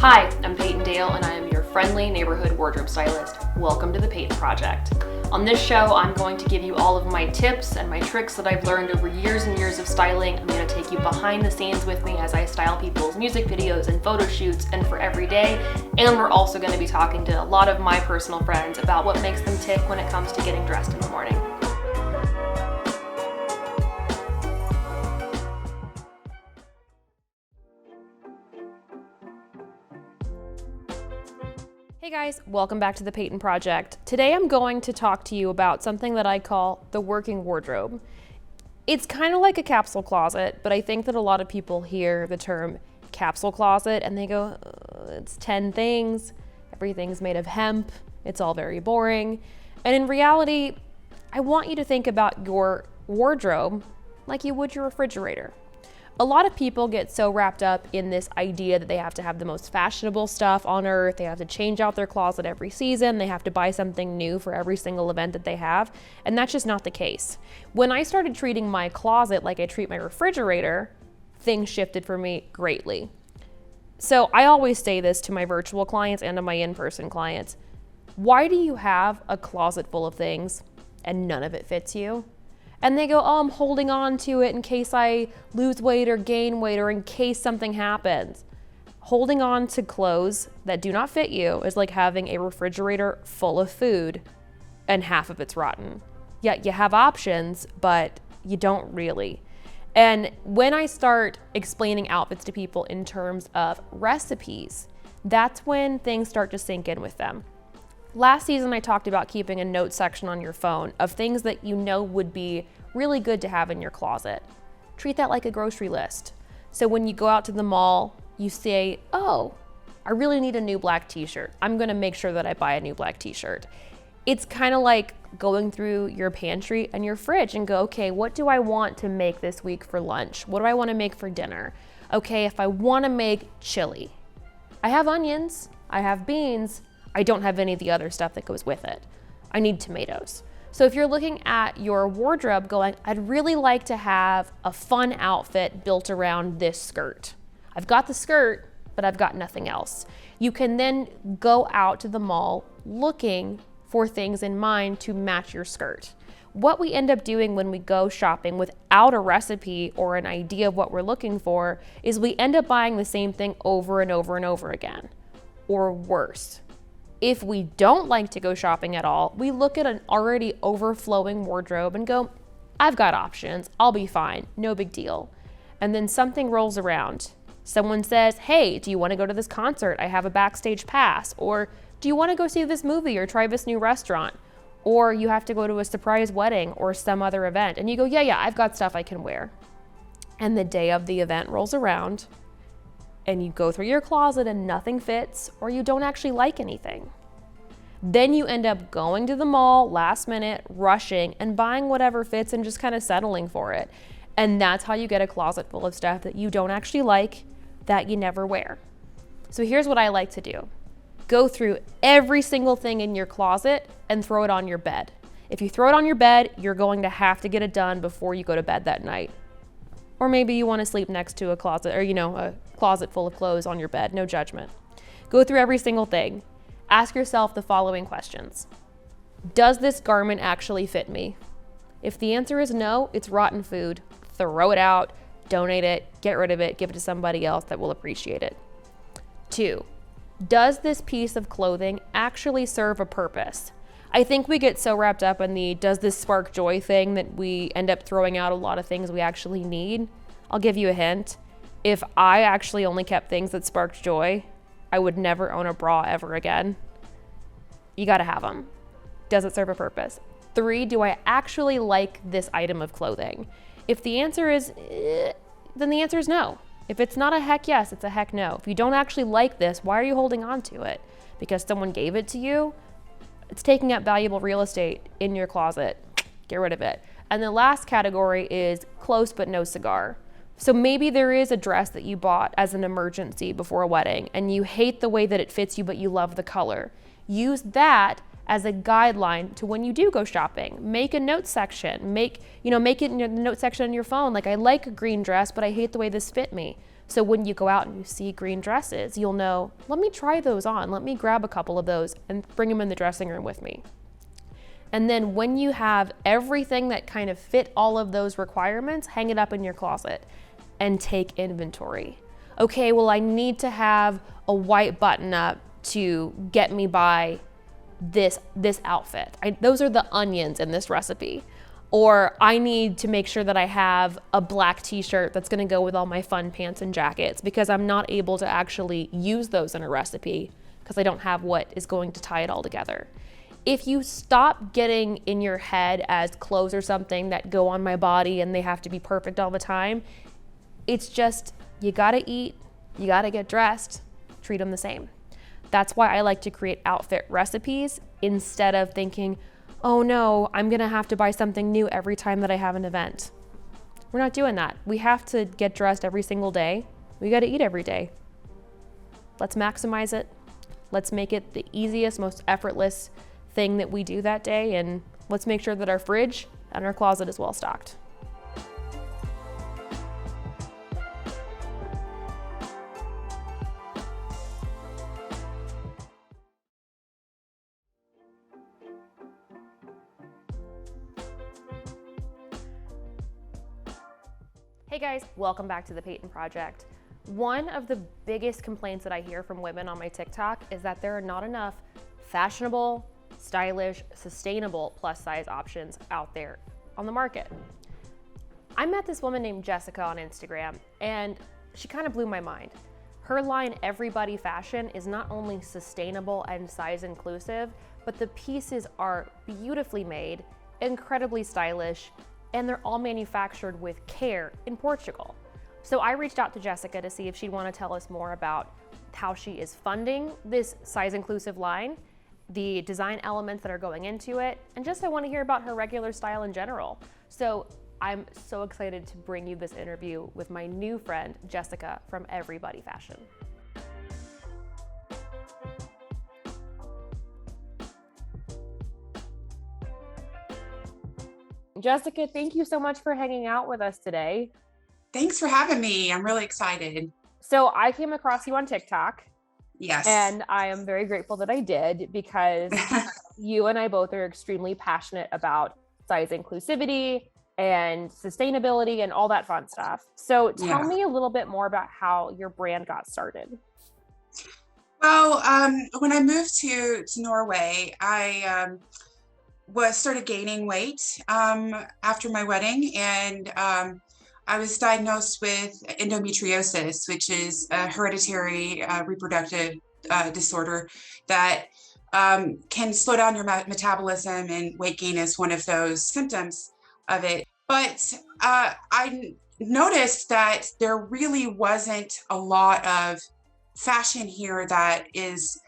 Hi, I'm Payton Dale, and I am your friendly neighborhood wardrobe stylist. Welcome to the Payton Project. On this show, I'm going to give you all of my tips and my tricks that I've learned over years and years of styling. I'm going to take you behind the scenes with me as I style people's music videos and photo shoots and for every day. And we're also going to be talking to a lot of my personal friends about what makes them tick when it comes to getting dressed in the morning. Hey guys, welcome back to the Payton Project. Today I'm going to talk to you about something that I call the working wardrobe. It's kind of like a capsule closet, but I think that a lot of people hear the term capsule closet and they go, it's 10 things, everything's made of hemp, it's all very boring. And in reality, I want you to think about your wardrobe like you would your refrigerator. A lot of people get so wrapped up in this idea that they have to have the most fashionable stuff on earth, they have to change out their closet every season, they have to buy something new for every single event that they have, and that's just not the case. When I started treating my closet like I treat my refrigerator, things shifted for me greatly. So I always say this to my virtual clients and to my in-person clients. Why do you have a closet full of things and none of it fits you? And they go, oh, I'm holding on to it in case I lose weight or gain weight or in case something happens. Holding on to clothes that do not fit you is like having a refrigerator full of food and half of it's rotten. Yeah, you have options, but you don't really. And when I start explaining outfits to people in terms of recipes, that's when things start to sink in with them. Last season, I talked about keeping a note section on your phone of things that you know would be really good to have in your closet. Treat that like a grocery list. So when you go out to the mall, you say, oh, I really need a new black t-shirt. I'm gonna make sure that I buy a new black t-shirt. It's kind of like going through your pantry and your fridge and go, okay, what do I want to make this week for lunch? What do I want to make for dinner? Okay, if I want to make chili, I have onions, I have beans, I don't have any of the other stuff that goes with it. I need tomatoes. So if you're looking at your wardrobe going, I'd really like to have a fun outfit built around this skirt. I've got the skirt, but I've got nothing else. You can then go out to the mall looking for things in mind to match your skirt. What we end up doing when we go shopping without a recipe or an idea of what we're looking for is we end up buying the same thing over and over and over again, or worse. If we don't like to go shopping at all, we look at an already overflowing wardrobe and go, I've got options, I'll be fine, no big deal. And then something rolls around. Someone says, hey, do you want to go to this concert? I have a backstage pass. Or do you want to go see this movie or try this new restaurant? Or you have to go to a surprise wedding or some other event. And you go, yeah, I've got stuff I can wear. And the day of the event rolls around, and you go through your closet and nothing fits, or you don't actually like anything. Then you end up going to the mall last minute, rushing and buying whatever fits and just kind of settling for it. And that's how you get a closet full of stuff that you don't actually like, that you never wear. So here's what I like to do. Go through every single thing in your closet and throw it on your bed. If you throw it on your bed, you're going to have to get it done before you go to bed that night. Or maybe you want to sleep next to a closet or, a closet full of clothes on your bed, no judgment. Go through every single thing. Ask yourself the following questions. Does this garment actually fit me? If the answer is no, it's rotten food. Throw it out, donate it, get rid of it, give it to somebody else that will appreciate it. 2, does this piece of clothing actually serve a purpose? I think we get so wrapped up in the does this spark joy thing that we end up throwing out a lot of things we actually need. I'll give you a hint. If I actually only kept things that sparked joy, I would never own a bra ever again. You gotta have them. Does it serve a purpose? 3, do I actually like this item of clothing? If the answer is, then the answer is no. If it's not a heck yes, it's a heck no. If you don't actually like this, why are you holding on to it? Because someone gave it to you? It's taking up valuable real estate in your closet. Get rid of it. And the last category is close but no cigar. So maybe there is a dress that you bought as an emergency before a wedding and you hate the way that it fits you, but you love the color. Use that as a guideline to when you do go shopping. Make a note section. Make it in the note section on your phone. Like, I like a green dress, but I hate the way this fit me. So when you go out and you see green dresses, you'll know, let me try those on. Let me grab a couple of those and bring them in the dressing room with me. And then when you have everything that kind of fit all of those requirements, hang it up in your closet and take inventory. Okay, well, I need to have a white button up to get me by this outfit. Those are the onions in this recipe. Or I need to make sure that I have a black t-shirt that's gonna go with all my fun pants and jackets, because I'm not able to actually use those in a recipe because I don't have what is going to tie it all together. If you stop getting in your head as clothes or something that go on my body and they have to be perfect all the time, it's just, you gotta eat, you gotta get dressed, treat them the same. That's why I like to create outfit recipes instead of thinking, oh no, I'm gonna have to buy something new every time that I have an event. We're not doing that. We have to get dressed every single day. We gotta eat every day. Let's maximize it. Let's make it the easiest, most effortless thing that we do that day, and let's make sure that our fridge and our closet is well stocked. Hey guys, welcome back to the Payton Project. One of the biggest complaints that I hear from women on my TikTok is that there are not enough fashionable, stylish, sustainable plus size options out there on the market. I met this woman named Jessica on Instagram, and she kind of blew my mind. Her line, Everybody Fashion, is not only sustainable and size inclusive, but the pieces are beautifully made, incredibly stylish, and they're all manufactured with care in Portugal. So I reached out to Jessica to see if she'd want to tell us more about how she is funding this size inclusive line, the design elements that are going into it, and just I want to hear about her regular style in general. So I'm so excited to bring you this interview with my new friend, Jessica from Everybody Fashion. Jessica, thank you so much for hanging out with us today. Thanks for having me. I'm really excited. So I came across you on TikTok. Yes. And I am very grateful that I did, because you and I both are extremely passionate about size inclusivity and sustainability and all that fun stuff. So tell me a little bit more about how your brand got started. Well, when I moved to Norway, I started gaining weight after my wedding, and I was diagnosed with endometriosis, which is a hereditary reproductive disorder that can slow down your metabolism, and weight gain is one of those symptoms of it. But I noticed that there really wasn't a lot of fashion here that is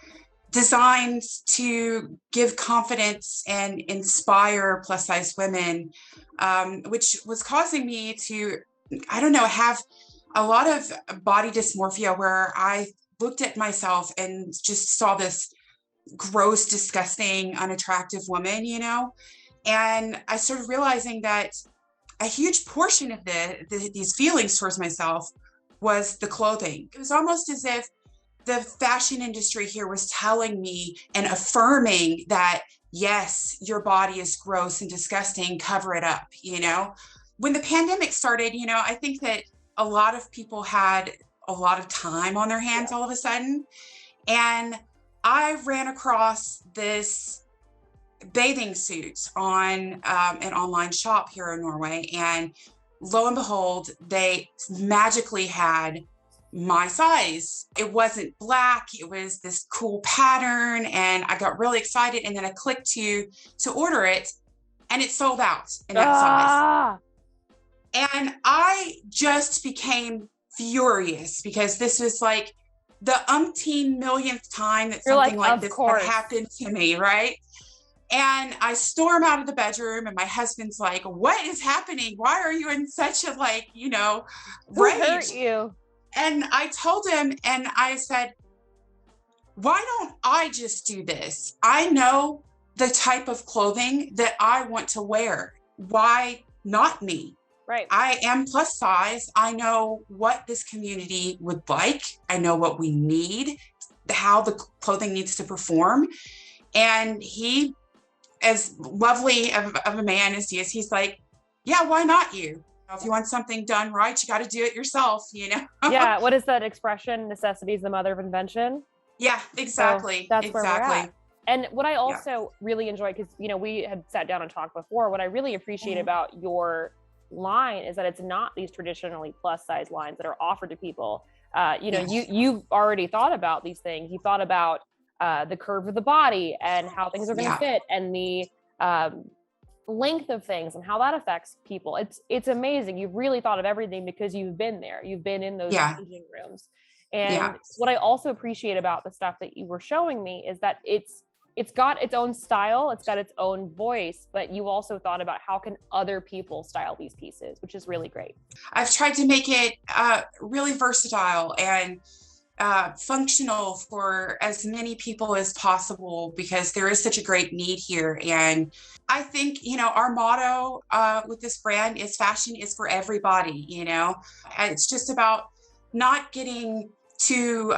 designed to give confidence and inspire plus size women, which was causing me to, have a lot of body dysmorphia, where I looked at myself and just saw this gross, disgusting, unattractive woman, and I started realizing that a huge portion of these feelings towards myself was the clothing. It was almost as if the fashion industry here was telling me and affirming that, yes, your body is gross and disgusting, cover it up, When the pandemic started, I think that a lot of people had a lot of time on their hands all of a sudden. And I ran across this bathing suit on an online shop here in Norway. And lo and behold, they magically had my size. It wasn't black, it was this cool pattern, and I got really excited, and then I clicked to order it, and it sold out in that size. And I just became furious, because this was like the umpteen millionth time that something like this had happened to me, right? And I storm out of the bedroom, and my husband's like, what is happening? Why are you in such a rage? Who hurt you? And I told him, and I said, why don't I just do this? I know the type of clothing that I want to wear. Why not me? Right. I am plus size. I know what this community would like. I know what we need, how the clothing needs to perform. And he, as lovely of a man as he is, he's like, yeah, why not you? If you want something done right, you got to do it yourself, you know? Yeah. What is that expression? Necessity is the mother of invention. Yeah, exactly. So that's where we're Exactly. at. And what I Yeah. also really enjoy, because, you know, we had sat down and talked before, what I really appreciate Mhm. about your line is that it's not these traditionally plus size lines that are offered to people. You know, Yes. you've already thought about these things. You thought about the curve of the body and how things are going to Yeah. fit, and the length of things and how that affects people. It's amazing. You've really thought of everything because you've been there. You've been in those Yeah. changing rooms. And Yeah. what I also appreciate about the stuff that you were showing me is that it's got its own style, it's got its own voice, but you also thought about how can other people style these pieces, which is really great. I've tried to make it really versatile and functional for as many people as possible, because there is such a great need here. And I think, you know, our motto with this brand is fashion is for everybody, you know, and it's just about not getting too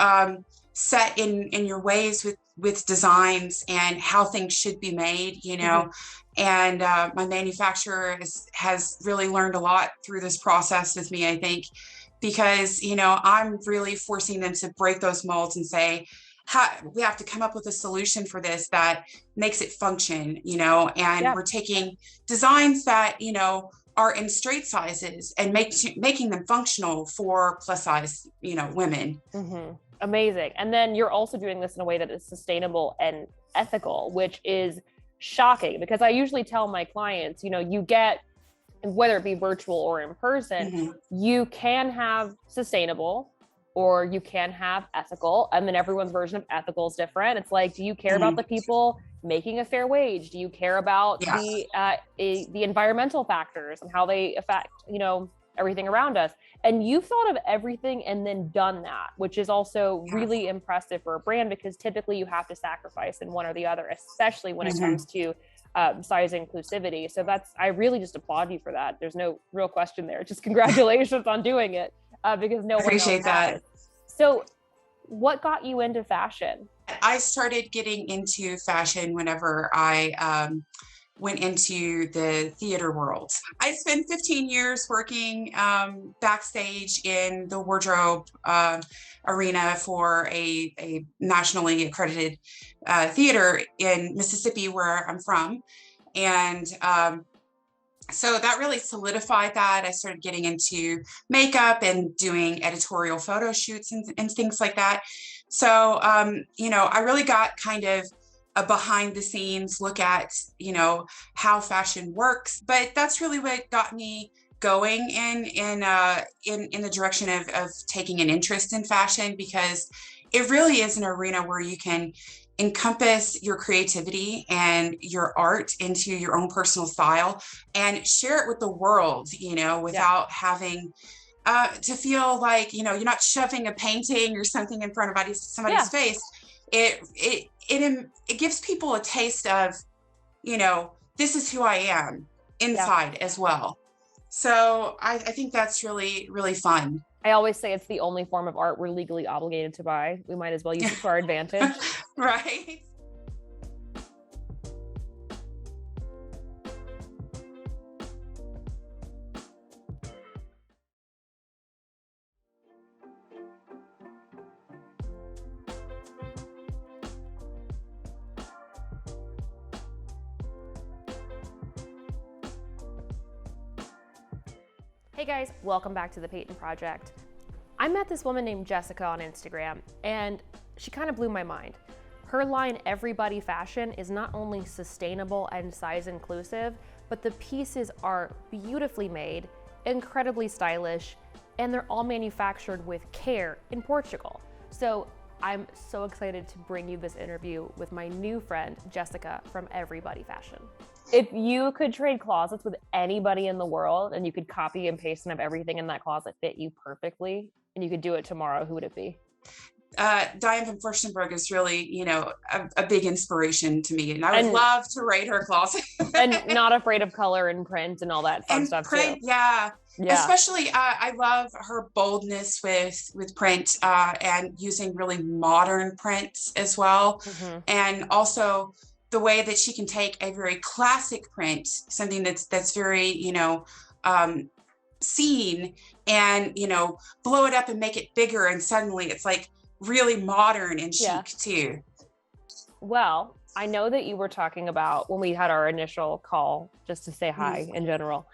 set in your ways with designs and how things should be made, you know. And my manufacturer has really learned a lot through this process with me, I think, because, you know, I'm really forcing them to break those molds and say, we have to come up with a solution for this that makes it function, you know. And we're taking designs that, you know, are in straight sizes and making them functional for plus size, you know, women. Amazing. And then you're also doing this in a way that is sustainable and ethical, which is shocking, because I usually tell my clients, you know, you get, whether it be virtual or in person, you can have sustainable or you can have ethical, and then everyone's version of ethical is different. It's like, do you care about the people making a fair wage? Do you care about the environmental factors and how they affect, you know, everything around us? And you've thought of everything and then done that, which is also really impressive for a brand, because typically you have to sacrifice in one or the other, especially when it comes to size inclusivity. So I really just applaud you for that. There's no real question there. Just congratulations on doing it, because no one appreciate that. So what got you into fashion? I started getting into fashion whenever I went into the theater world. I spent 15 years working backstage in the wardrobe arena for a nationally accredited theater in Mississippi, where I'm from. And so that really solidified that. I started getting into makeup and doing editorial photo shoots and things like that. So, you know, I really got kind of a behind the scenes look at, you know, how fashion works. But that's really what got me going in the direction of taking an interest in fashion, because it really is an arena where you can encompass your creativity and your art into your own personal style and share it with the world, you know, without having to feel like, you know, you're not shoving a painting or something in front of somebody's face. It gives people a taste of, you know, this is who I am inside as well. So I think that's really, really fun. I always say it's the only form of art we're legally obligated to buy. We might as well use it to our advantage. Right. Hey guys, welcome back to the Payton Project. I met this woman named Jessica on Instagram, and she kind of blew my mind. Her line, Everybody Fashion, is not only sustainable and size inclusive, but the pieces are beautifully made, incredibly stylish, and they're all manufactured with care in Portugal. So I'm so excited to bring you this interview with my new friend, Jessica from Everybody Fashion. If you could trade closets with anybody in the world and you could copy and paste and have everything in that closet fit you perfectly, and you could do it tomorrow, who would it be? Diane von Furstenberg is really, a big inspiration to me, and I would And love to rate her closet. and not afraid of color and print and all that fun And stuff too. print, yeah. Yeah. Especially, I love her boldness with print, and using really modern prints as well, Hmm. and also the way that she can take a very classic print, something that's very, um, seen, and blow it up and make it bigger, and suddenly it's like really modern and Yeah. chic too. Well, I know that you were talking about when we had our initial call, just to say hi Mhm. in general.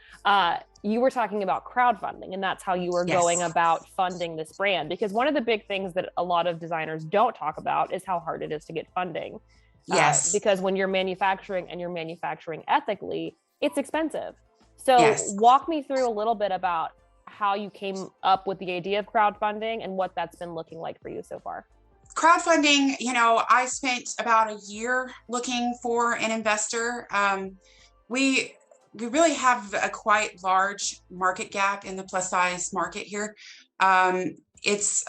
You were talking about crowdfunding, and that's how you were going Yes. about funding this brand. Because one of the big things that a lot of designers don't talk about is how hard it is to get funding. Yes. Because when you're manufacturing and you're manufacturing ethically, it's expensive. So, Yes. walk me through a little bit about how you came up with the idea of crowdfunding and what that's been looking like for you so far. Crowdfunding, I spent about a year looking for an investor. We we really have a quite large market gap in the plus size market here. It's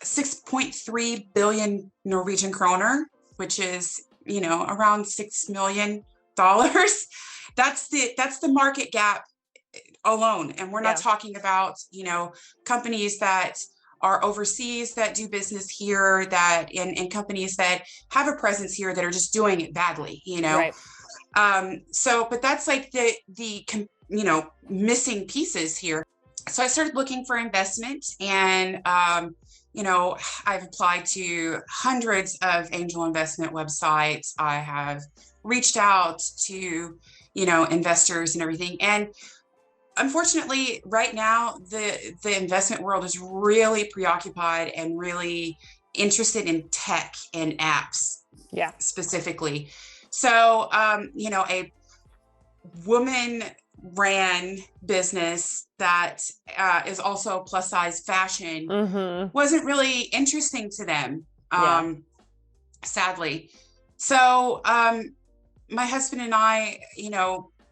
6.3 billion Norwegian kroner, which is, around $6 million. That's the market gap alone. And we're not Yeah. talking about, companies that are overseas that do business here, that and companies that have a presence here that are just doing it badly. Right. So, but that's like the missing pieces here. So I started looking for investment, and I've applied to hundreds of angel investment websites. I have reached out to investors and everything, and unfortunately, right now, the investment world is really preoccupied and really interested in tech and apps Yeah. specifically. So, a woman ran business that is also plus size fashion Mm-hmm. wasn't really interesting to them, Yeah. sadly. So, my husband and I,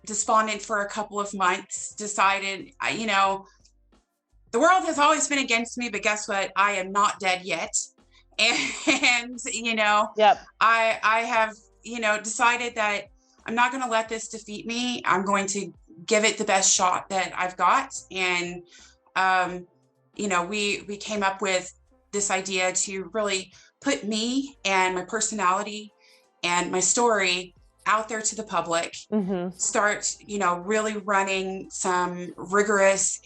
despondent for a couple of months, decided, the world has always been against me, but guess what? I am not dead yet. And, Yep. I have, decided that I'm not going to let this defeat me. I'm going to give it the best shot that I've got. And, we came up with this idea to really put me and my personality and my story out there to the public, Mm-hmm. start, really running some rigorous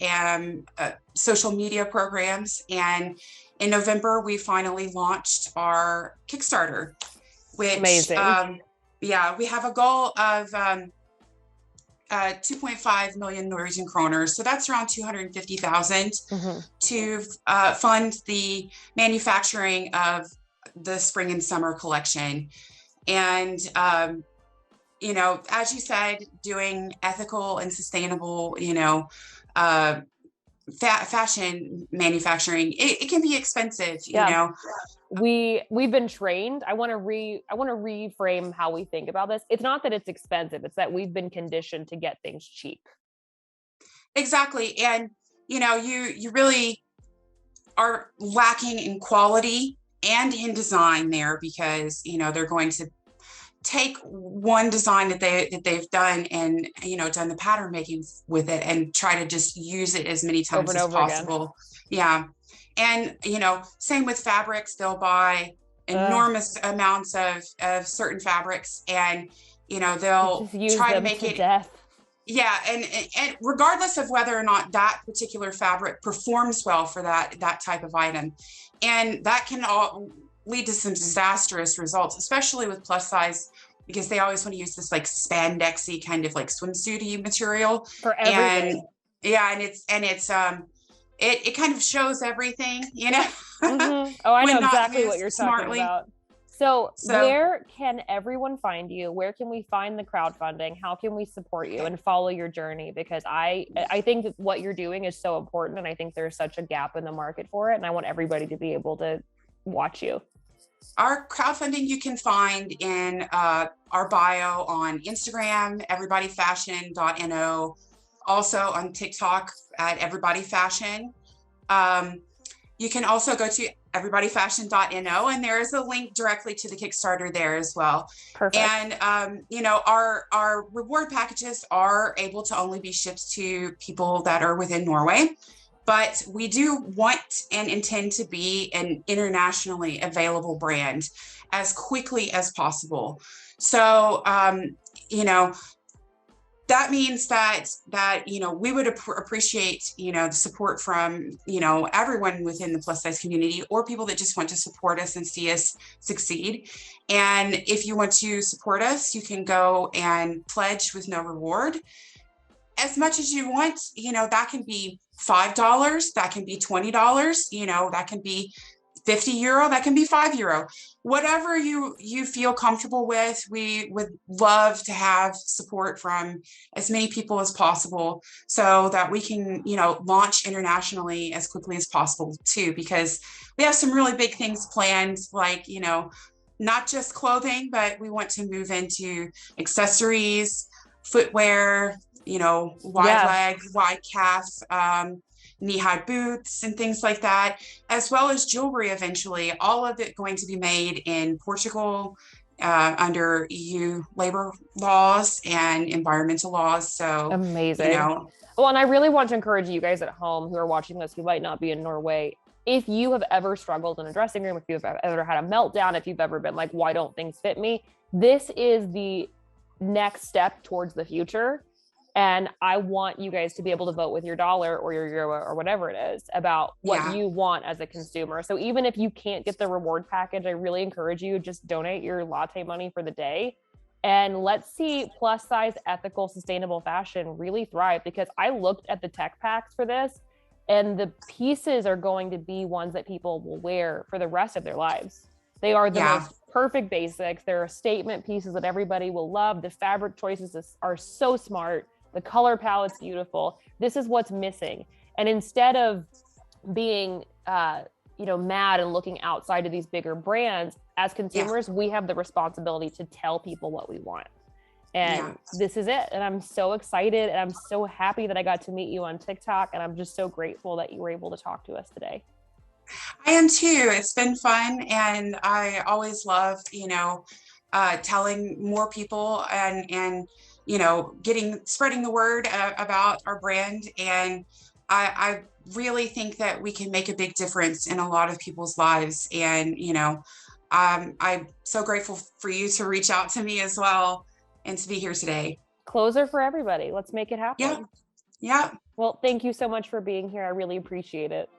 social media programs. And in November, we finally launched our Kickstarter, which, Amazing. yeah, we have a goal of 2.5 million Norwegian kroner. So that's around 250,000 Mm-hmm. to fund the manufacturing of the spring and summer collection. And, as you said, doing ethical and sustainable, uh, fashion manufacturing, it can be expensive, Yeah. We've been trained. I want to reframe how we think about this. It's not that it's expensive, it's that we've been conditioned to get things cheap. Exactly. And, you really are lacking in quality and in design there, because, they're going to take one design that they've done, and done the pattern making with it, and try to just use it as many Over times and as over again. possible. Yeah. And same with fabrics. They'll buy Ugh, enormous amounts of certain fabrics, and they'll just use try to them make to it. death. Yeah, and regardless of whether or not that particular fabric performs well for that type of item, and that can all lead to some disastrous results, especially with plus size, because they always want to use this like spandexy kind of like swimsuity material. For And everything. yeah, it kind of shows everything. Mm-hmm. Oh, I know when not exactly what used you're talking smartly. about. So, So where can everyone find you? Where can we find the crowdfunding? How can we support you and follow your journey? Because I think that what you're doing is so important, and I think there's such a gap in the market for it, and I want everybody to be able to watch you. our crowdfunding you can find in our bio on Instagram, everybodyfashion.no, also on TikTok at everybodyfashion. Um, You can also go to everybodyfashion.no, and there is a link directly to the Kickstarter there as well. Perfect. And our reward packages are able to only be shipped to people that are within Norway, but we do want and intend to be an internationally available brand as quickly as possible. So you know that means that we would appreciate the support from everyone within the plus size community, or people that just want to support us and see us succeed. And if you want to support us, you can go and pledge with no reward as much as you want. That can be $5, that can be $20, that can be €50, that can be €5, whatever you feel comfortable with. We would love to have support from as many people as possible, so that we can launch internationally as quickly as possible too, because we have some really big things planned, like not just clothing, but we want to move into accessories, footwear, wide Yeah. leg, wide calf, knee-high boots and things like that, as well as jewelry eventually. All of it going to be made in Portugal under EU labor laws and environmental laws. So, Amazing. Well, and I really want to encourage you guys at home who are watching this who might not be in Norway. If you have ever struggled in a dressing room, if you've ever had a meltdown, if you've ever been like, why don't things fit me? This is the next step towards the future. And I want you guys to be able to vote with your dollar or your euro or whatever it is about what yeah, you want as a consumer. So even if you can't get the reward package, I really encourage you, just donate your latte money for the day. And let's see plus size, ethical, sustainable fashion really thrive, because I looked at the tech packs for this, and the pieces are going to be ones that people will wear for the rest of their lives. They are the yeah, most perfect basics. They're statement pieces that everybody will love. The fabric choices are so smart. The color palette's beautiful. This is what's missing. And instead of being, mad and looking outside of these bigger brands, as yeah, consumers, we have the responsibility to tell people what we want. yeah. And this is it. And I'm so excited, and I'm so happy that I got to meet you on TikTok. And I'm just so grateful that you were able to talk to us today. I am too. It's been fun, and I always love, telling more people and spreading the word about our brand. And I really think that we can make a big difference in a lot of people's lives. And I'm so grateful for you to reach out to me as well, and to be here today. Closer for everybody. Let's make it Yeah, happen. yeah. Well, thank you so much for being here. I really appreciate it.